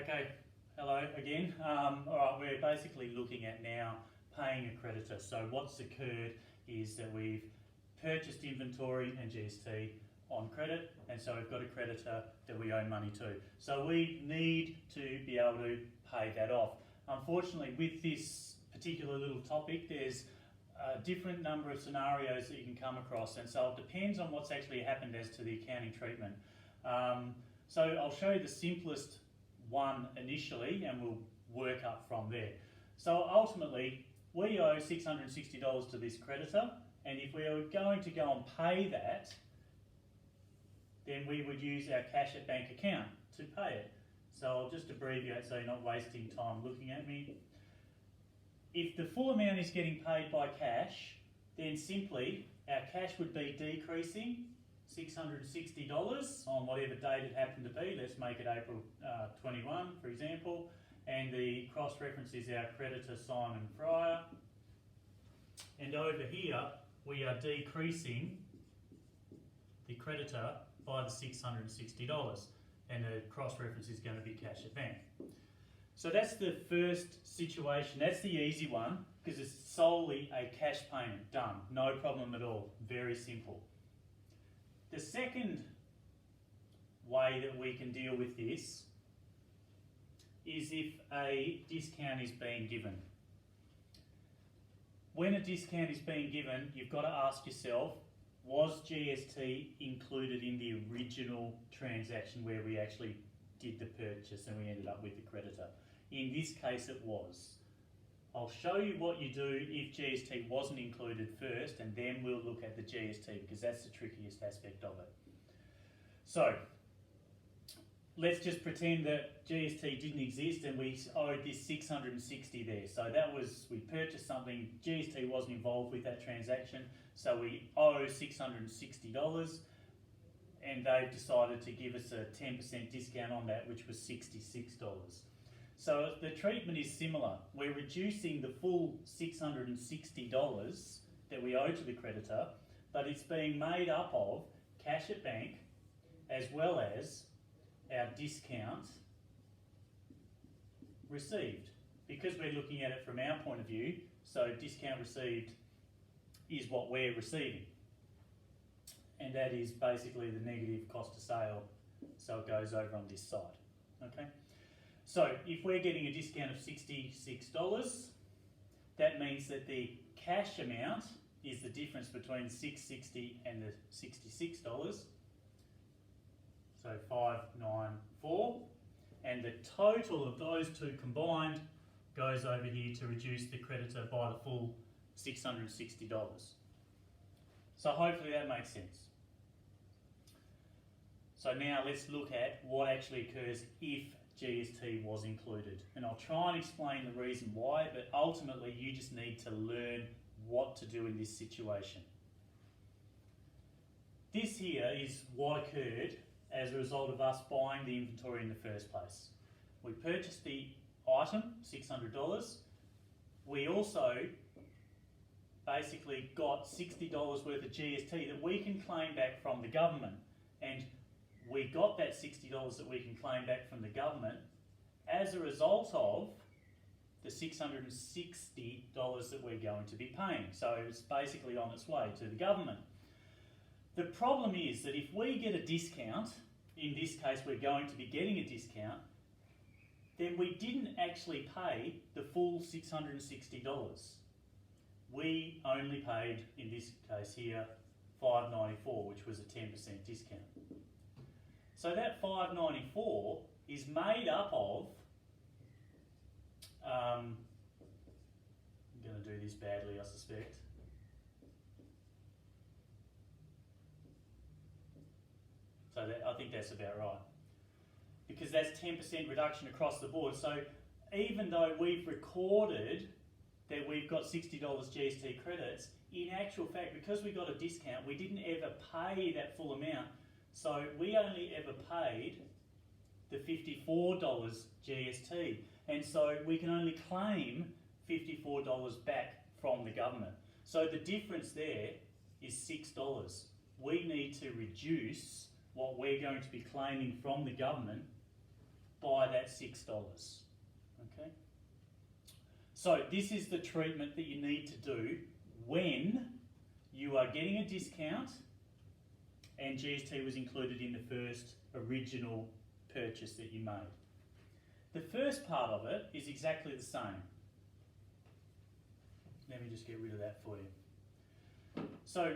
Okay, hello again. Alright, we're basically looking at now paying a creditor. So what's occurred is that we've purchased inventory and GST on credit, and so we've got a creditor that we owe money to. So we need to be able to pay that off. Unfortunately, with this particular little topic, there's a different number of scenarios that you can come across, and so it depends on what's actually happened as to the accounting treatment. So I'll show you the simplest one initially, and we'll work up from there. So ultimately, we owe $660 to this creditor, and if we are going to go and pay that, then we would use our cash at bank account to pay it. So I'll just abbreviate so you're not wasting time looking at me. If the full amount is getting paid by cash, then simply our cash would be decreasing $660 on whatever date it happened to be. Let's make it April 21, for example, and the cross-reference is our creditor Simon Fryer. And over here, we are decreasing the creditor by the $660, and the cross-reference is going to be cash at bank. So that's the first situation. That's the easy one because it's solely a cash payment. Done. No problem at all. Very simple. The second way that we can deal with this is if a discount is being given. When a discount is being given, you've got to ask yourself, was GST included in the original transaction where we actually did the purchase and we ended up with the creditor? In this case it was. I'll show you what you do if GST wasn't included first, and then we'll look at the GST because that's the trickiest aspect of it. So let's just pretend that GST didn't exist and we owed this 660 there. So that was, we purchased something, GST wasn't involved with that transaction, so we owe $660, and they've decided to give us a 10% discount on that, which was $66. So the treatment is similar. We're reducing the full $660 that we owe to the creditor, but it's being made up of cash at bank as well as our discount received. Because we're looking at it from our point of view, so discount received is what we're receiving. And that is basically the negative cost of sale, so it goes over on this side. Okay? So if we're getting a discount of $66, that means that the cash amount is the difference between $660 and the $66. So 594, and the total of those two combined goes over here to reduce the creditor by the full $660. So hopefully that makes sense. So now let's look at what actually occurs if GST was included. And I'll try and explain the reason why, but ultimately you just need to learn what to do in this situation. This here is what occurred as a result of us buying the inventory in the first place. We purchased the item, $600. We also basically got $60 worth of GST that we can claim back from the government. And we got that $60 that we can claim back from the government as a result of the $660 that we're going to be paying. So it's basically on its way to the government. The problem is that if we get a discount, in this case we're going to be getting a discount, then we didn't actually pay the full $660. We only paid, in this case here, $594, which was a 10% discount. So that $594 is made up of, I'm going to do this badly I suspect, so I think that's about right, because that's 10% reduction across the board. So even though we've recorded that we've got $60 GST credits, in actual fact, because we got a discount, we didn't ever pay that full amount. So we only ever paid the $54 GST. And so we can only claim $54 back from the government. So the difference there is $6. We need to reduce what we're going to be claiming from the government by that $6. Okay? So this is the treatment that you need to do when you are getting a discount and GST was included in the first original purchase that you made. The first part of it is exactly the same. Let me just get rid of that for you. So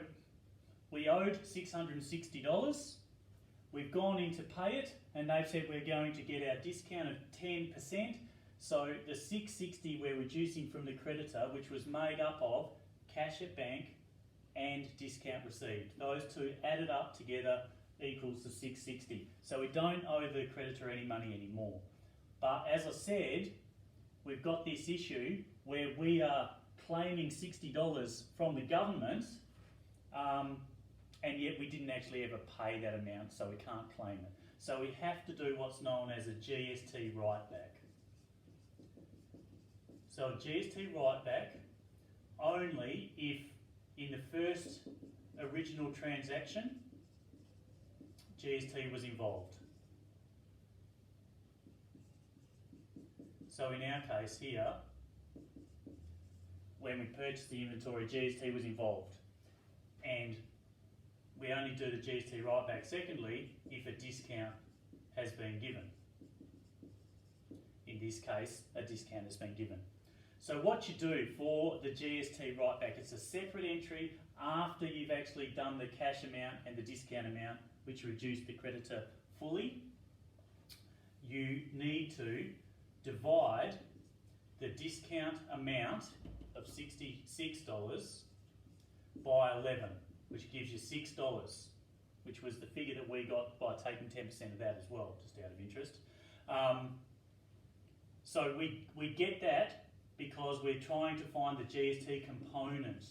we owed $660. We've gone in to pay it and they've said we're going to get our discount of 10%. So the $660 we're reducing from the creditor, which was made up of cash at bank and discount received. Those two added up together equals the $660. So we don't owe the creditor any money anymore. But as I said, we've got this issue where we are claiming $60 from the government, and yet we didn't actually ever pay that amount, so we can't claim it. So we have to do what's known as a GST write-back. So a GST write-back only if in the first original transaction GST was involved. So in our case here, when we purchased the inventory, GST was involved. And we only do the GST write-back, secondly, if a discount has been given. In this case, a discount has been given. So what you do for the GST write-back, it's a separate entry after you've actually done the cash amount and the discount amount, which reduced the creditor fully. You need to divide the discount amount of $66 by 11, which gives you $6, which was the figure that we got by taking 10% of that as well, just out of interest. So we get that because we're trying to find the GST component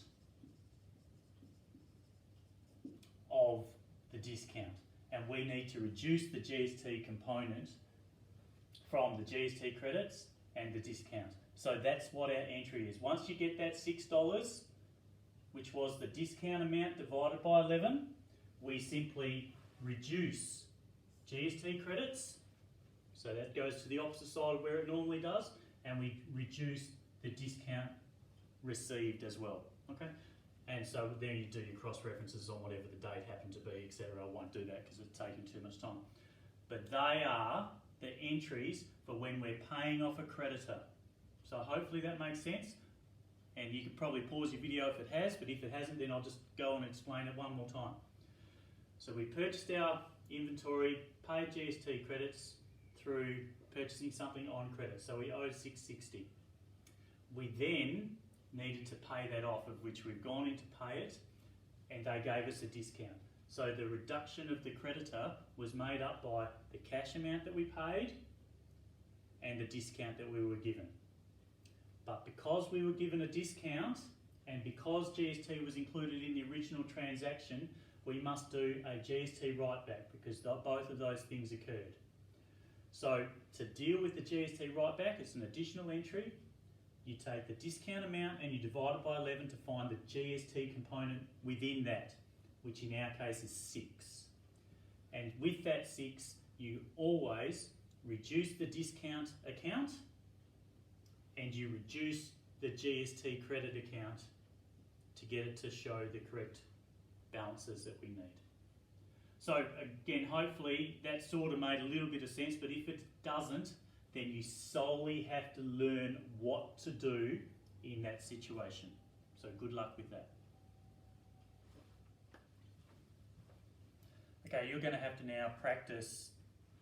of the discount, and we need to reduce the GST component from the GST credits and the discount. So that's what our entry is. Once you get that $6, which was the discount amount divided by 11, we simply reduce GST credits. So that goes to the opposite side of where it normally does, and we reduce the discount received as well. Okay? And so then you do your cross references on whatever the date happened to be, etc. I won't do that because it's taking too much time. But they are the entries for when we're paying off a creditor. So hopefully that makes sense. And you could probably pause your video if it has, but if it hasn't, then I'll just go and explain it one more time. So we purchased our inventory, paid GST credits through purchasing something on credit. So we owed $660. We then needed to pay that off, of which we've gone in to pay it, and they gave us a discount. So the reduction of the creditor was made up by the cash amount that we paid and the discount that we were given. But because we were given a discount and because GST was included in the original transaction, we must do a GST write-back because both of those things occurred. So to deal with the GST write-back, it's an additional entry. You take the discount amount and you divide it by 11 to find the GST component within that, which in our case is 6. And with that 6, you always reduce the discount account and you reduce the GST credit account to get it to show the correct balances that we need. So again, hopefully that sort of made a little bit of sense, but if it doesn't, then you solely have to learn what to do in that situation. So good luck with that. Okay, you're going to have to now practice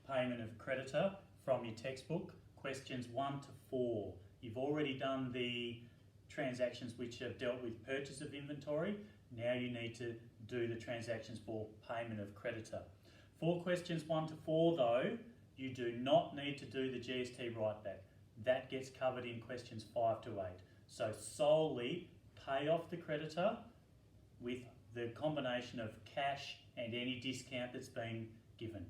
payment of creditor from your textbook, questions 1 to 4. You've already done the transactions which have dealt with purchase of inventory. Now you need to do the transactions for payment of creditor. For questions 1 to 4 though, you do not need to do the GST write-back. That gets covered in questions 5 to 8. So solely pay off the creditor with the combination of cash and any discount that's been given.